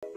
I'm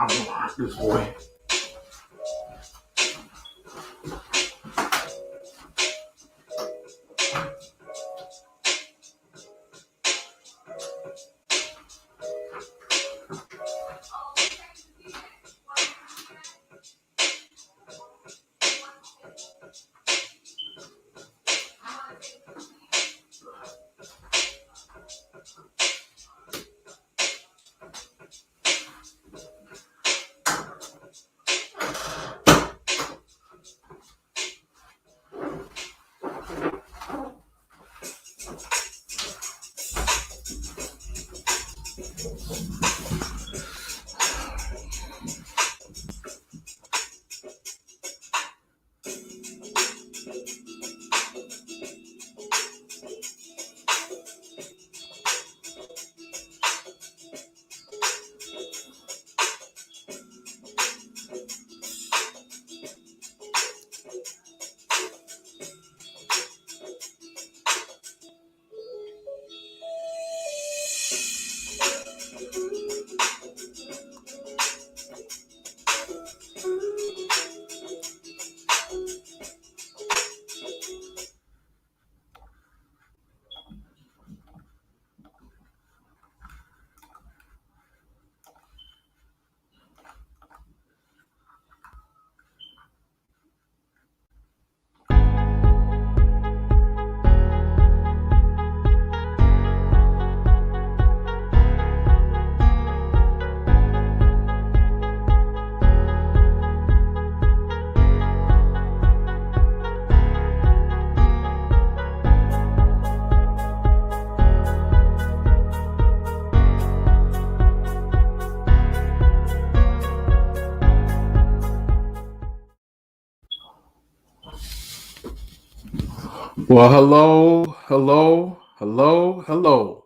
gonna hurt this boy. Well, hello.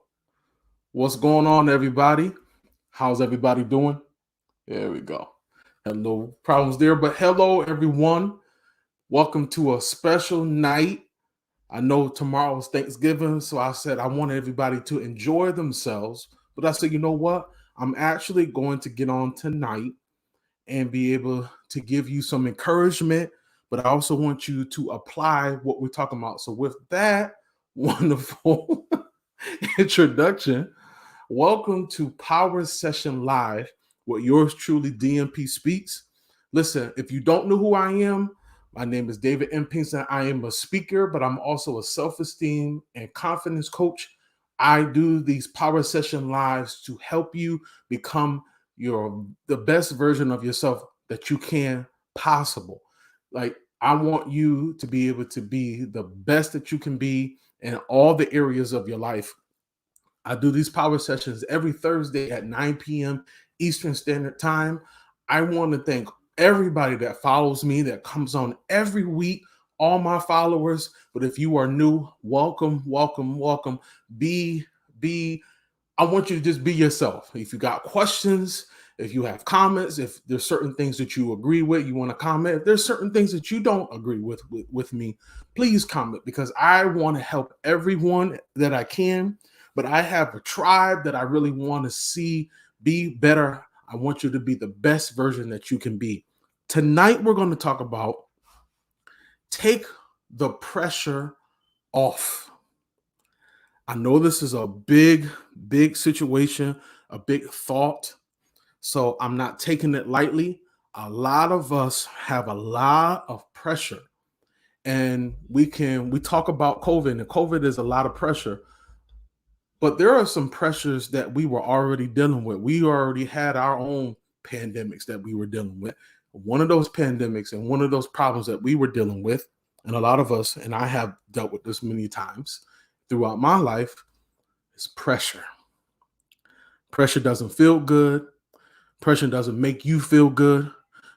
What's going on, everybody? How's everybody doing? There we go. Hello, problems there, but hello, everyone. Welcome to a special night. I know tomorrow's Thanksgiving, so I said I want everybody to enjoy themselves. But I said, you know what? I'm actually going to get on tonight and be able to give you some encouragement, but I also want you to apply what we're talking about. So, with that wonderful introduction, welcome to Power Session Live with yours truly, DMP Speaks. Listen, if you don't know who I am, my name is David M. Pinkston. I am a speaker, but I'm also a self-esteem and confidence coach. I do these Power Session Lives to help you become the best version of yourself that you can possible. Like, I want you to be able to be the best that you can be in all the areas of your life. I do these power sessions every Thursday at 9 p.m. Eastern Standard Time. I want to thank everybody that follows me, that comes on every week, all my followers. But if you are new, welcome. I want you to just be yourself. If you got questions, if you have comments, if there's certain things that you agree with, you want to comment. If there's certain things that you don't agree with me, please comment, because I want to help everyone that I can. But I have a tribe that I really want to see be better. I want you to be the best version that you can be. Tonight, we're going to talk about take the pressure off. I know this is a big situation, a big thought. So I'm not taking it lightly. A lot of us have a lot of pressure. And we talk about COVID, and COVID is a lot of pressure. But there are some pressures that we were already dealing with. We already had our own pandemics that we were dealing with. One of those pandemics and one of those problems that we were dealing with and a lot of us, and I have dealt with this many times throughout my life, is pressure. Pressure doesn't feel good. Pressure doesn't make you feel good.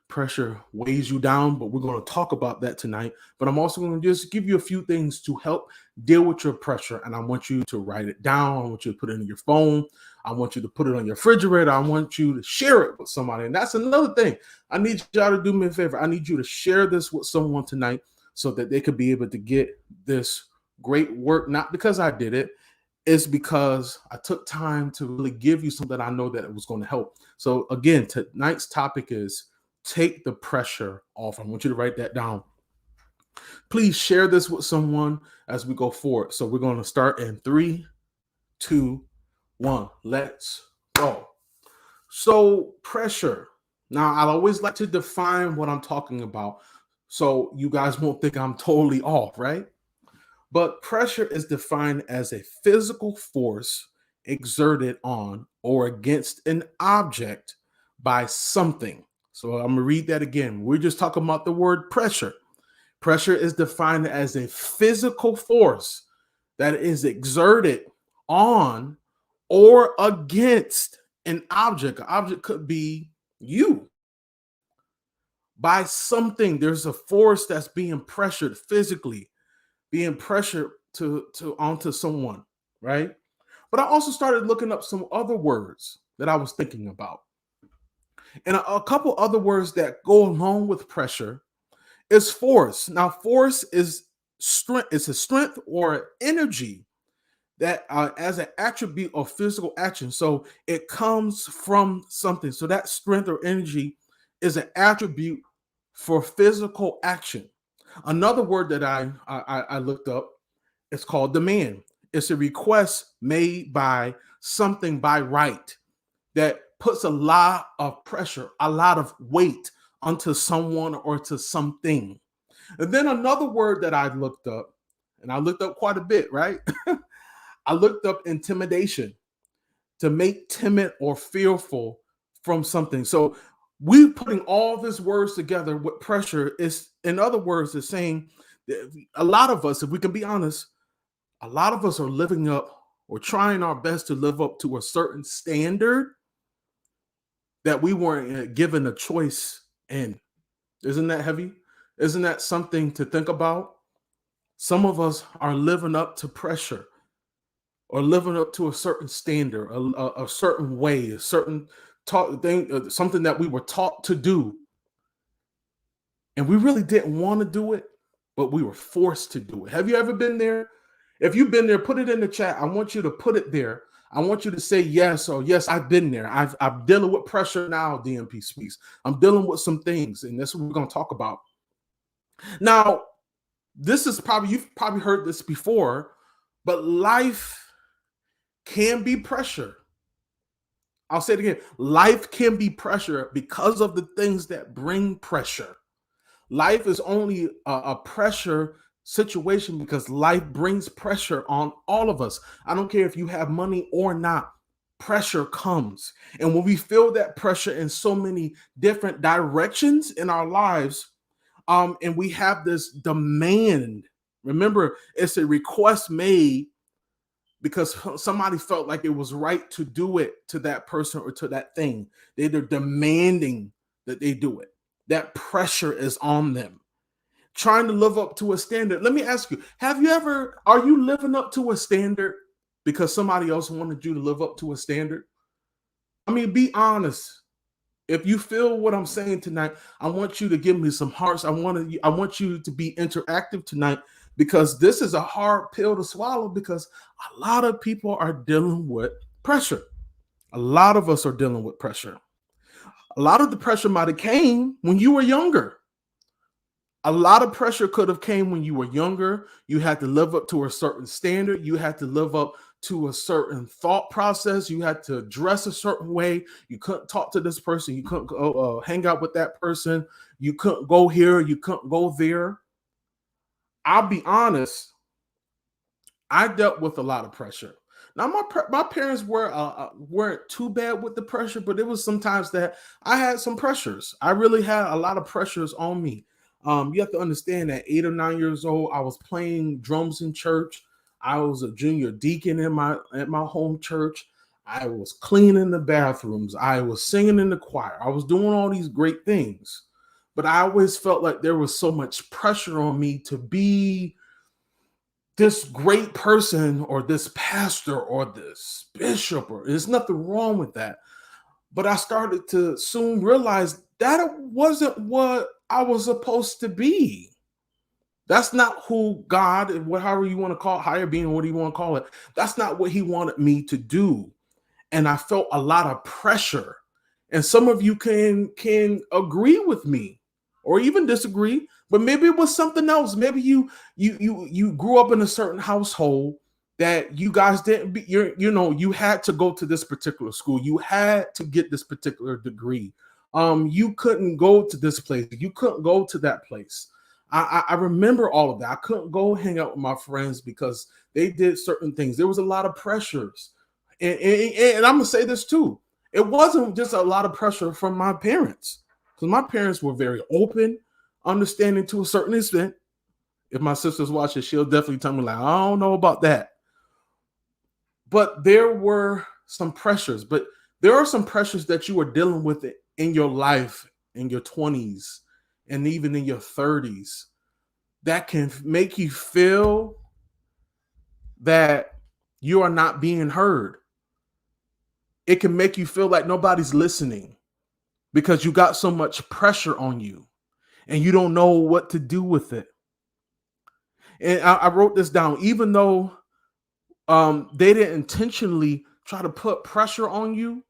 Pressure weighs you down, but we're going to talk about that tonight. But I'm also going to just give you a few things to help deal with your pressure. And I want you to write it down. I want you to put it in your phone. I want you to put it on your refrigerator. I want you to share it with somebody. And that's another thing. I need y'all to do me a favor. I need you to share this with someone tonight so that they could be able to get this great work, not because I did it, is because I took time to really give you something I know that it was going to help. So again, tonight's topic is take the pressure off. I want you to write that down. Please share this with someone as we go forward. So we're going to start in 3, 2, 1. Let's go. So pressure. Now, I always like to define what I'm talking about so you guys won't think I'm totally off, right? But pressure is defined as a physical force exerted on or against an object by something. So I'm going to read that again. We're just talking about the word pressure. Pressure is defined as a physical force that is exerted on or against an object. An object could be you. By something, there's a force that's being pressured physically, being pressured to onto someone, right? But I also started looking up some other words that I was thinking about. And a couple other words that go along with pressure is force. Now, force is strength, it's a strength or energy that as an attribute of physical action. So it comes from something. So that strength or energy is an attribute for physical action. Another word that I looked up, it's called demand. It's a request made by something by right that puts a lot of pressure, a lot of weight onto someone or to something. And then another word that I looked up, and I looked up quite a bit, right? I looked up intimidation, to make timid or fearful from something. So we putting all these words together with pressure is, in other words, is saying that a lot of us, if we can be honest, a lot of us are living up or trying our best to live up to a certain standard that we weren't given a choice in. Isn't that heavy? Isn't that something to think about? Some of us are living up to pressure or living up to a certain standard, a certain way, a certain taught thing, something that we were taught to do. And we really didn't want to do it, but we were forced to do it. Have you ever been there? If you've been there, put it in the chat. I want you to put it there. I want you to say yes or yes, I've been there. I'm dealing with pressure now, DMP Speaks. I'm dealing with some things, and that's what we're going to talk about. Now, this is probably, you've probably heard this before, but life can be pressure. I'll say it again. Life can be pressure because of the things that bring pressure. Life is only a pressure situation because life brings pressure on all of us. I don't care if you have money or not, pressure comes. And when we feel that pressure in so many different directions in our lives, and we have this demand, remember, it's a request made because somebody felt like it was right to do it to that person or to that thing. They're demanding that they do it. That pressure is on them, trying to live up to a standard. Let me ask you, are you living up to a standard because somebody else wanted you to live up to a standard? I mean, be honest. If you feel what I'm saying tonight, I want you to give me some hearts. I want you to be interactive tonight because this is a hard pill to swallow because a lot of people are dealing with pressure. A lot of us are dealing with pressure. A lot of the pressure might have came when you were younger. A lot of pressure could have came when you were younger. You had to live up to a certain standard. You had to live up to a certain thought process. You had to dress a certain way. You couldn't talk to this person. You couldn't go hang out with that person. You couldn't go here. You couldn't go there. I'll be honest. I dealt with a lot of pressure. Now, my parents weren't too bad with the pressure, but it was sometimes that I had some pressures. I really had a lot of pressures on me. You have to understand that 8 or 9 years old, I was playing drums in church. I was a junior deacon at my home church. I was cleaning the bathrooms. I was singing in the choir. I was doing all these great things. But I always felt like there was so much pressure on me to be this great person or this pastor or this bishop, or there's nothing wrong with that. But I started to soon realize that wasn't what I was supposed to be. That's not who God, however you want to call it, higher being, what do you want to call it? That's not what he wanted me to do. And I felt a lot of pressure. And some of you can agree with me or even disagree, but maybe it was something else. Maybe you grew up in a certain household that you guys didn't be, you had to go to this particular school. You had to get this particular degree. You couldn't go to this place. You couldn't go to that place. I remember all of that. I couldn't go hang out with my friends because they did certain things. There was a lot of pressures. And I'm going to say this too. It wasn't just a lot of pressure from my parents, because my parents were very open, understanding to a certain extent. If my sister's watching, she'll definitely tell me, like, I don't know about that. But there were some pressures. But there are some pressures that you are dealing with in your life, in your 20s, and even in your 30s, that can make you feel that you are not being heard. It can make you feel like nobody's listening because you got so much pressure on you and you don't know what to do with it. And I wrote this down. Even though they didn't intentionally try to put pressure on you,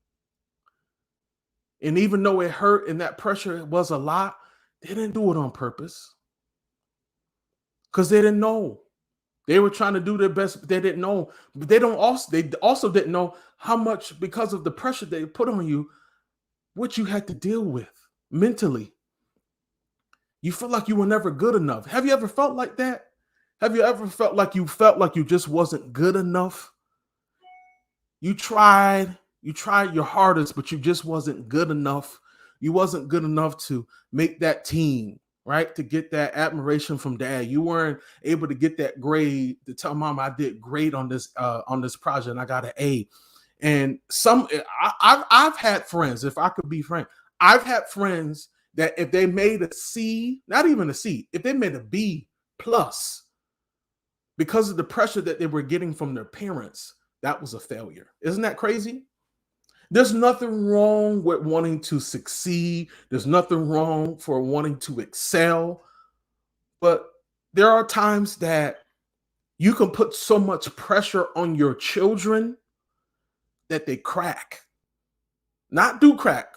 and even though it hurt and that pressure was a lot, they didn't do it on purpose because they didn't know. They were trying to do their best, but they didn't know. But they also didn't know how much, because of the pressure they put on you, what you had to deal with mentally. You feel like you were never good enough. Have you ever felt like that? Have you ever felt like you just wasn't good enough? You tried your hardest, but you just wasn't good enough. You wasn't good enough to make that team, right? To get that admiration from dad. You weren't able to get that grade to tell mom I did great on this project and I got an A. And I've had friends, if I could be frank, I've had friends that if they made a C, not even a C, if they made a B plus, because of the pressure that they were getting from their parents, that was a failure. Isn't that crazy? There's nothing wrong with wanting to succeed. There's nothing wrong for wanting to excel. But there are times that you can put so much pressure on your children that they crack. Not do crack,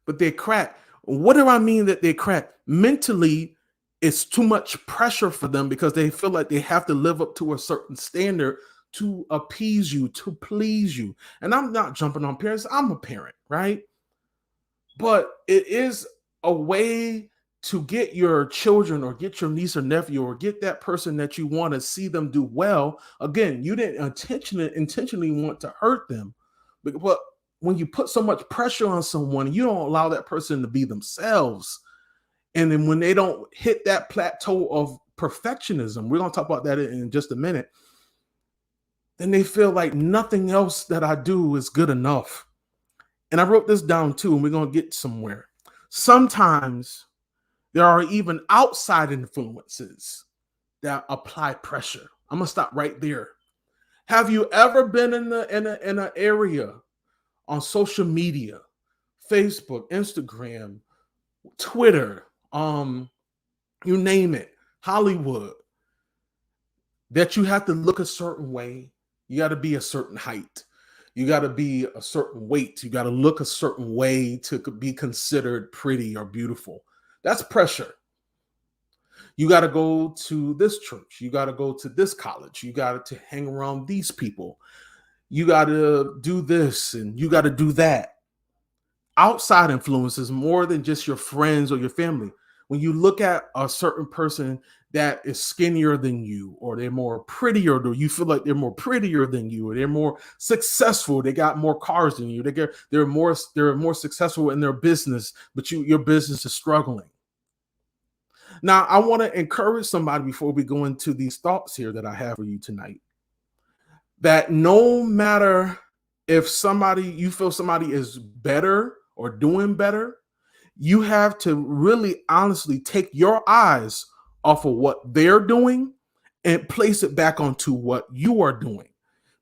but they crack. What do I mean that they crack? Mentally, it's too much pressure for them because they feel like they have to live up to a certain standard to appease you, to please you. And I'm not jumping on parents. I'm a parent, right? But it is a way to get your children or get your niece or nephew or get that person that you want to see them do well. Again, you didn't intentionally want to hurt them. But when you put so much pressure on someone, you don't allow that person to be themselves. And then when they don't hit that plateau of perfectionism, we're going to talk about that in just a minute, then they feel like nothing else that I do is good enough. And I wrote this down too, and we're going to get somewhere. Sometimes there are even outside influences that apply pressure. I'm going to stop right there. Have you ever been in an area on social media, Facebook, Instagram, Twitter, you name it, Hollywood, that you have to look a certain way? You got to be a certain height. You got to be a certain weight. You got to look a certain way to be considered pretty or beautiful. That's pressure. You got to go to this church. You got to go to this college. You got to hang around these people. You got to do this and you got to do that. Outside influences more than just your friends or your family. When you look at a certain person that is skinnier than you, or they're more prettier, or you feel like they're more prettier than you, or they're more successful, they got more cars than you, they're more successful in their business, but your business is struggling. Now, I want to encourage somebody before we go into these thoughts here that I have for you tonight, that no matter if somebody, you feel somebody is better or doing better, you have to really honestly take your eyes off of what they're doing and place it back onto what you are doing,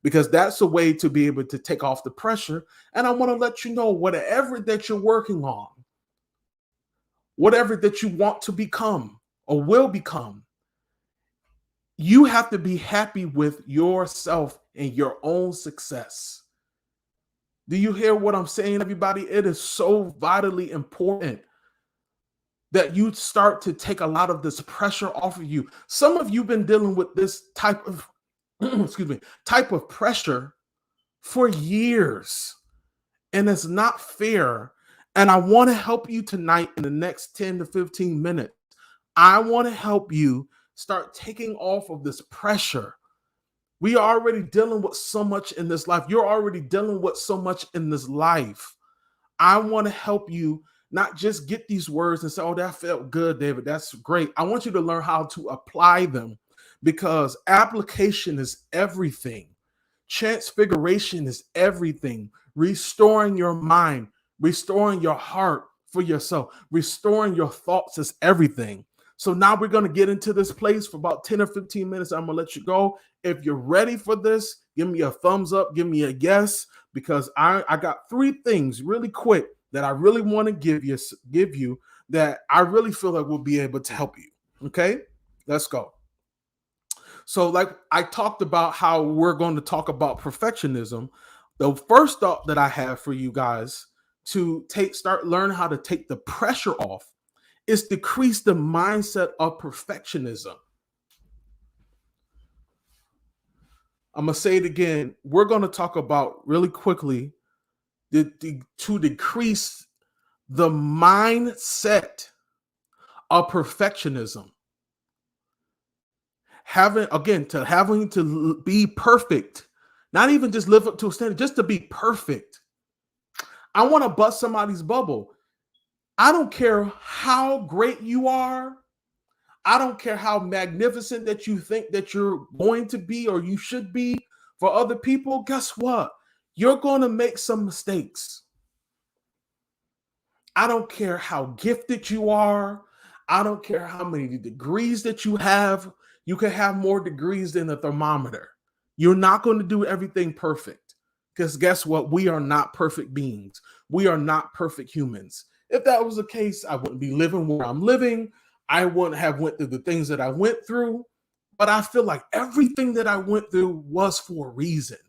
because that's a way to be able to take off the pressure. And I want to let you know, whatever that you're working on, whatever that you want to become or will become, you have to be happy with yourself and your own success. Do you hear what I'm saying, everybody? It is so vitally important that you start to take a lot of this pressure off of you. Some of you been dealing with this type of excuse me, type of pressure for years, and it's not fair. And I want to help you tonight in the next 10 to 15 minutes. I want to help you start taking off of this pressure. We are already dealing with so much in this life. You're already dealing with so much in this life. I want to help you not just get these words and say, oh, that felt good, David. That's great. I want you to learn how to apply them, because application is everything. Transfiguration is everything. Restoring your mind, restoring your heart for yourself, restoring your thoughts is everything. So now we're going to get into this place for about 10 or 15 minutes. I'm going to let you go. If you're ready for this, give me a thumbs up, give me a yes, because I got three things really quick that I really want to give you that I really feel like will be able to help you. Okay, let's go. So, like I talked about how we're going to talk about perfectionism. The first thought that I have for you guys to start learning how to take the pressure off is decrease the mindset of perfectionism. I'm going to say it again. We're going to talk about really quickly to decrease the mindset of perfectionism. Having to be perfect, not even just live up to a standard, just to be perfect. I want to bust somebody's bubble. I don't care how great you are. I don't care how magnificent that you think that you're going to be or you should be for other people. Guess what? You're going to make some mistakes. I don't care how gifted you are. I don't care how many degrees that you have. You can have more degrees than a thermometer. You're not going to do everything perfect, because guess what? We are not perfect beings. We are not perfect humans. If that was the case, I wouldn't be living where I'm living. I wouldn't have went through the things that I went through. But I feel like everything that I went through was for a reason.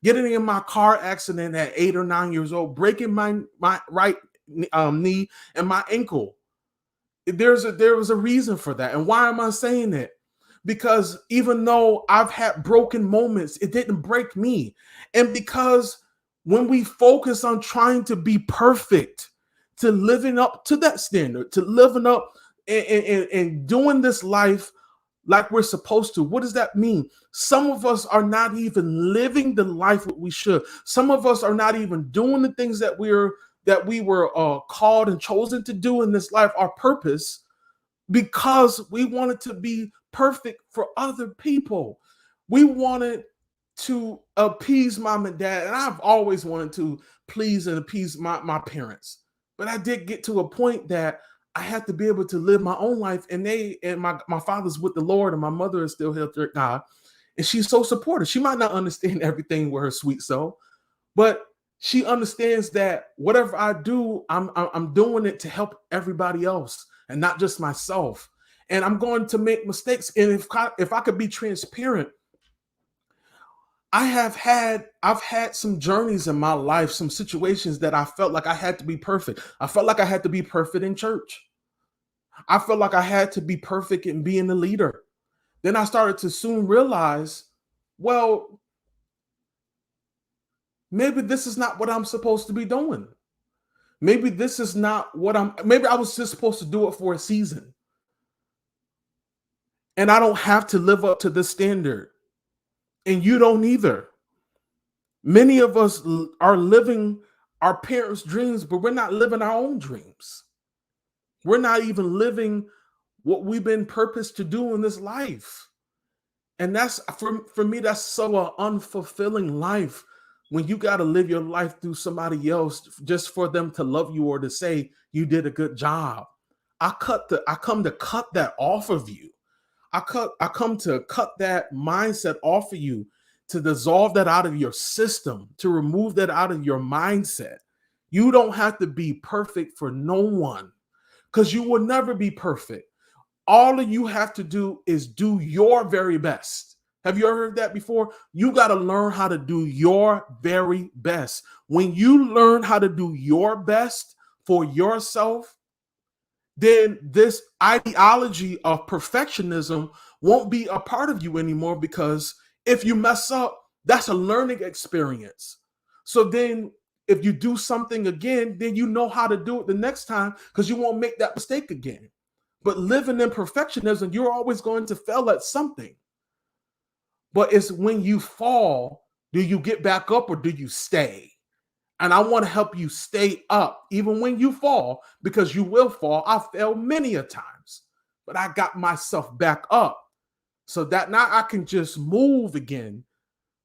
Getting in my car accident at 8 or 9 years old, breaking my right knee and my ankle. There was a reason for that. And why am I saying it? Because even though I've had broken moments, it didn't break me. And because when we focus on trying to be perfect, to living up to that standard, to living up and doing this life like we're supposed to, what does that mean? Some of us are not even living the life that we should. Some of us are not even doing the things that we were called and chosen to do in this life, our purpose, because we wanted to be perfect for other people. We wanted to appease mom and dad, and I've always wanted to please and appease my parents. But I did get to a point that I had to be able to live my own life, and my father's with the Lord, and my mother is still here through God, and she's so supportive. She might not understand everything with her sweet soul, but she understands that whatever I do, I'm doing it to help everybody else and not just myself. And I'm going to make mistakes. And if I could be transparent, I've had some journeys in my life, some situations that I felt like I had to be perfect. I felt like I had to be perfect in church. I felt like I had to be perfect in being a leader. Then I started to soon realize, well, maybe this is not what I'm supposed to be doing. Maybe this is not maybe I was just supposed to do it for a season. And I don't have to live up to this standard. And you don't either. Many of us are living our parents' dreams, but we're not living our own dreams. We're not even living what we've been purposed to do in this life. And that's for me, that's so unfulfilling life when you got to live your life through somebody else just for them to love you or to say you did a good job. I come to cut that off of you. I come to cut that mindset off of you, to dissolve that out of your system, to remove that out of your mindset. You don't have to be perfect for no one, because you will never be perfect. All you have to do is do your very best. Have you ever heard that before? You got to learn how to do your very best. When you learn how to do your best for yourself, then this ideology of perfectionism won't be a part of you anymore, because if you mess up, that's a learning experience. So then if you do something again, then you know how to do it the next time, because you won't make that mistake again. But living in perfectionism, you're always going to fail at something. But it's when you fall, do you get back up or do you stay? And I want to help you stay up even when you fall, because you will fall. I failed many a times, but I got myself back up so that now I can just move again,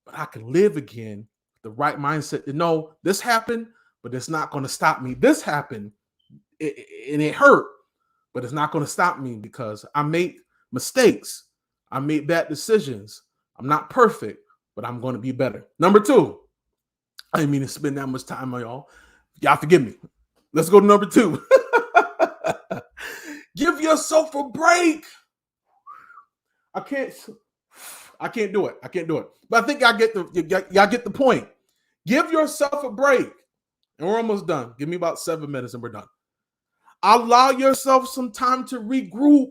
but I can live again. The right mindset to know this happened, but it's not going to stop me. This happened and it hurt, but it's not going to stop me, because I made mistakes. I made bad decisions. I'm not perfect, but I'm going to be better. Number 2, I didn't mean to spend that much time on y'all. Y'all forgive me. Let's go to number 2. Give yourself a break. I can't do it. I can't do it. But I think y'all get the point. Give yourself a break. And we're almost done. Give me about 7 minutes and we're done. Allow yourself some time to regroup.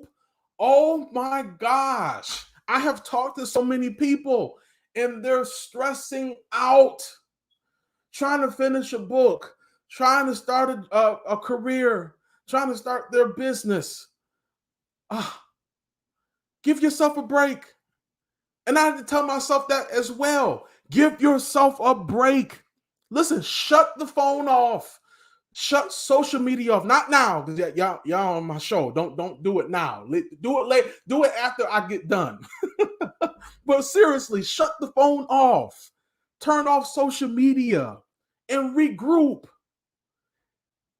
Oh my gosh. I have talked to so many people and they're stressing out, trying to finish a book, trying to start a career, trying to start their business. Give yourself a break. And I had to tell myself that as well. Give yourself a break. Listen, shut the phone off. Shut social media off. Not now, because y'all on my show. Don't do it now. Do it late. Do it after I get done. But seriously, shut the phone off. Turn off social media and regroup.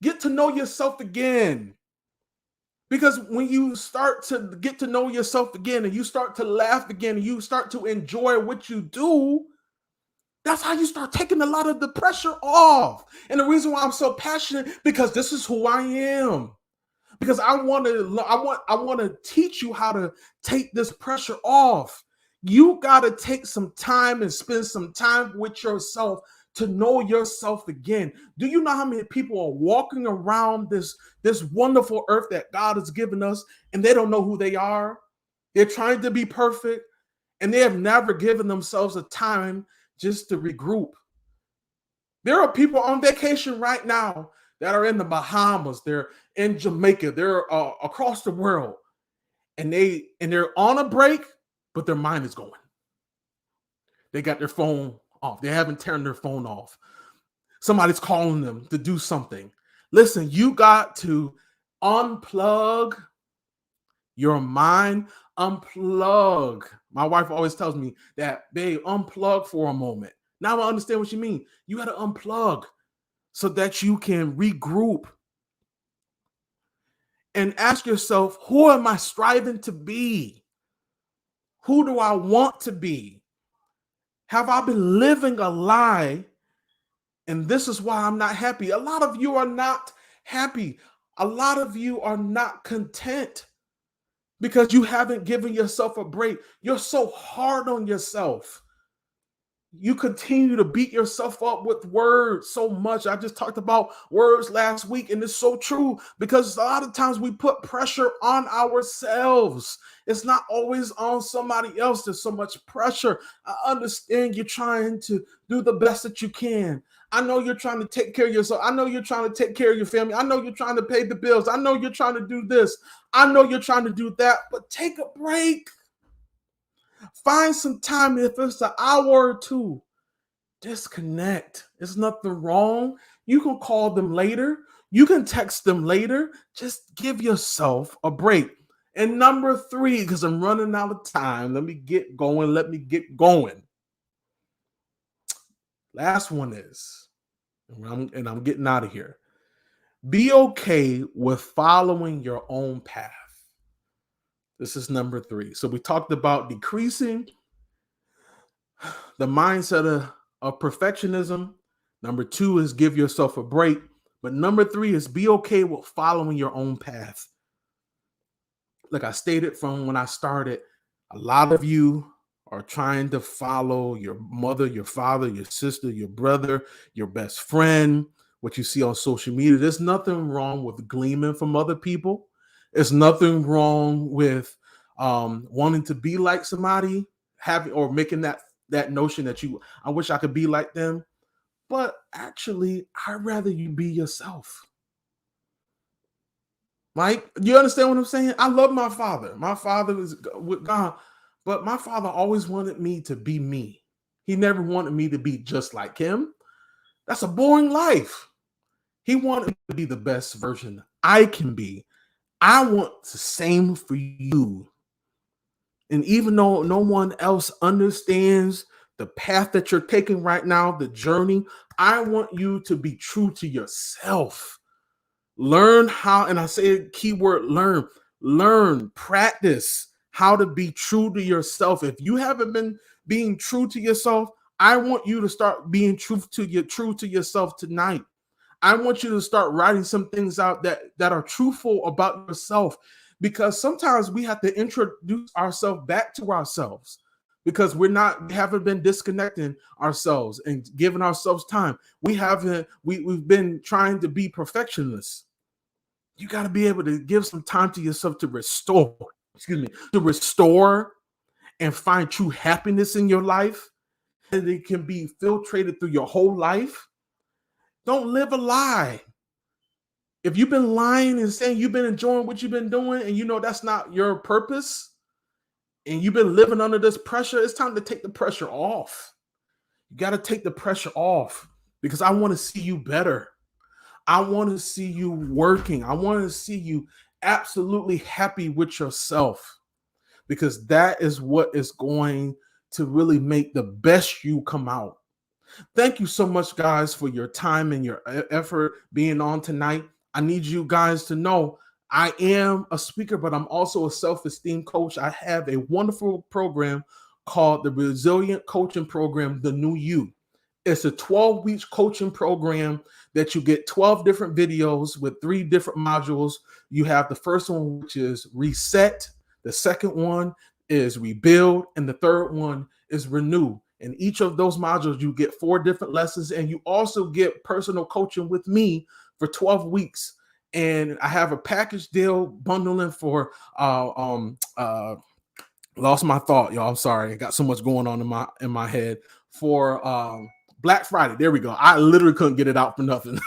Get to know yourself again. Because when you start to get to know yourself again and you start to laugh again and you start to enjoy what you do, that's how you start taking a lot of the pressure off. And the reason why I'm so passionate, because this is who I am. Because I want to teach you how to take this pressure off. You got to take some time and spend some time with yourself to know yourself again. Do you know how many people are walking around this wonderful earth that God has given us and they don't know who they are? They're trying to be perfect and they have never given themselves a time just to regroup. There are people on vacation right now that are in the Bahamas, they're in Jamaica, they're across the world, and they're on a break, but their mind is going. They got their phone off. They haven't turned their phone off. Somebody's calling them to do something. Listen, you got to unplug your mind. Unplug. My wife always tells me that, babe, unplug for a moment. Now I understand what you mean. You got to unplug so that you can regroup and ask yourself, who am I striving to be? Who do I want to be? Have I been living a lie? And this is why I'm not happy. A lot of you are not happy. A lot of you are not content because you haven't given yourself a break. You're so hard on yourself. You continue to beat yourself up with words so much. I just talked about words last week, and it's so true because a lot of times we put pressure on ourselves. It's not always on somebody else. There's so much pressure. I understand you're trying to do the best that you can. I know you're trying to take care of yourself. I know you're trying to take care of your family. I know you're trying to pay the bills. I know you're trying to do this. I know you're trying to do that, but take a break. Find some time, if it's an hour or two. Disconnect. There's nothing wrong. You can call them later. You can text them later. Just give yourself a break. And number 3, because I'm running out of time, let me get going. Last one is, and I'm getting out of here. Be okay with following your own path. This is number 3. So we talked about decreasing the mindset of perfectionism. Number 2 is give yourself a break. But number 3 is be okay with following your own path. Like I stated from when I started, a lot of you are trying to follow your mother, your father, your sister, your brother, your best friend, what you see on social media. There's nothing wrong with gleaming from other people. There's nothing wrong with wanting to be like somebody, having or making that notion that I wish I could be like them. But actually, I'd rather you be yourself. Like, you understand what I'm saying? I love my father. My father is with God, but my father always wanted me to be me. He never wanted me to be just like him. That's a boring life. He wanted me to be the best version I can be. I want the same for you. And even though no one else understands the path that you're taking right now, the journey, I want you to be true to yourself. Learn how, and I say keyword learn, practice how to be true to yourself. If you haven't been being true to yourself, I want you to start being true to yourself tonight. I want you to start writing some things out that are truthful about yourself, because sometimes we have to introduce ourselves back to ourselves, because we haven't been disconnecting ourselves and giving ourselves time. We've been trying to be perfectionists. You got to be able to give some time to yourself to restore and find true happiness in your life. And it can be filtrated through your whole life. Don't live a lie. If you've been lying and saying you've been enjoying what you've been doing, and you know that's not your purpose, and you've been living under this pressure, it's time to take the pressure off. You got to take the pressure off, because I want to see you better. I want to see you working. I want to see you absolutely happy with yourself, because that is what is going to really make the best you come out. Thank you so much, guys, for your time and your effort being on tonight. I need you guys to know I am a speaker, but I'm also a self-esteem coach. I have a wonderful program called the Resilient Coaching Program, The New You. It's a 12-week coaching program that you get 12 different videos with 3 different modules. You have the first one, which is Reset. The second one is Rebuild. And the third one is Renew. In each of those modules, you get 4 different lessons, and you also get personal coaching with me for 12 weeks. And I have a package deal bundling for lost my thought, y'all. I'm sorry. I got so much going on in my head for Black Friday. There we go. I literally couldn't get it out for nothing.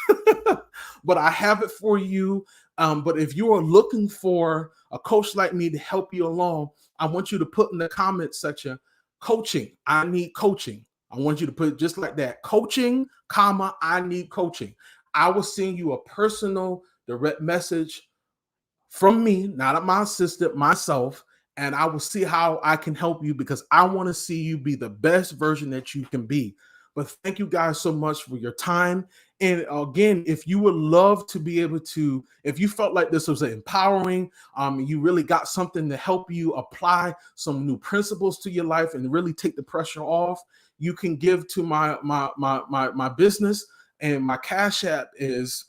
But I have it for you. But if you are looking for a coach like me to help you along, I want you to put in the comment section, coaching. I need coaching. I want you to put it just like that. Coaching, comma, I need coaching. I will send you a personal direct message from me, not my assistant, myself, and I will see how I can help you, because I want to see you be the best version that you can be. But thank you guys so much for your time. And again, if you would love to be able to, if you felt like this was empowering, you really got something to help you apply some new principles to your life and really take the pressure off, you can give to my business, and my Cash App is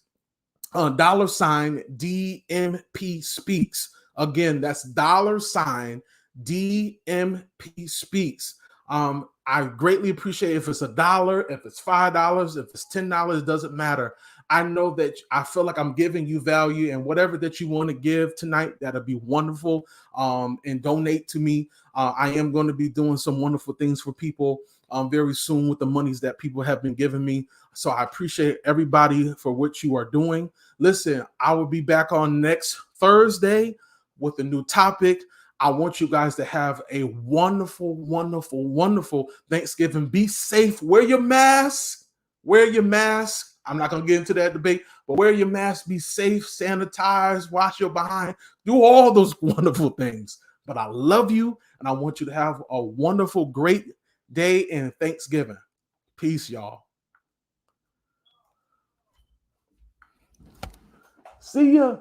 $DMP Speaks. Again, that's $DMP Speaks. I greatly appreciate if it's $1, if it's $5, if it's $10, it doesn't matter. I know that I feel like I'm giving you value, and whatever that you want to give tonight, that'll be wonderful. And donate to me. I am going to be doing some wonderful things for people very soon with the monies that people have been giving me. So I appreciate everybody for what you are doing. Listen, I will be back on next Thursday with a new topic. I want you guys to have a wonderful, wonderful, wonderful Thanksgiving. Be safe. Wear your mask. Wear your mask. I'm not going to get into that debate, but wear your mask, be safe, sanitize, wash your behind, do all those wonderful things. But I love you, and I want you to have a wonderful, great day and Thanksgiving. Peace, y'all. See ya.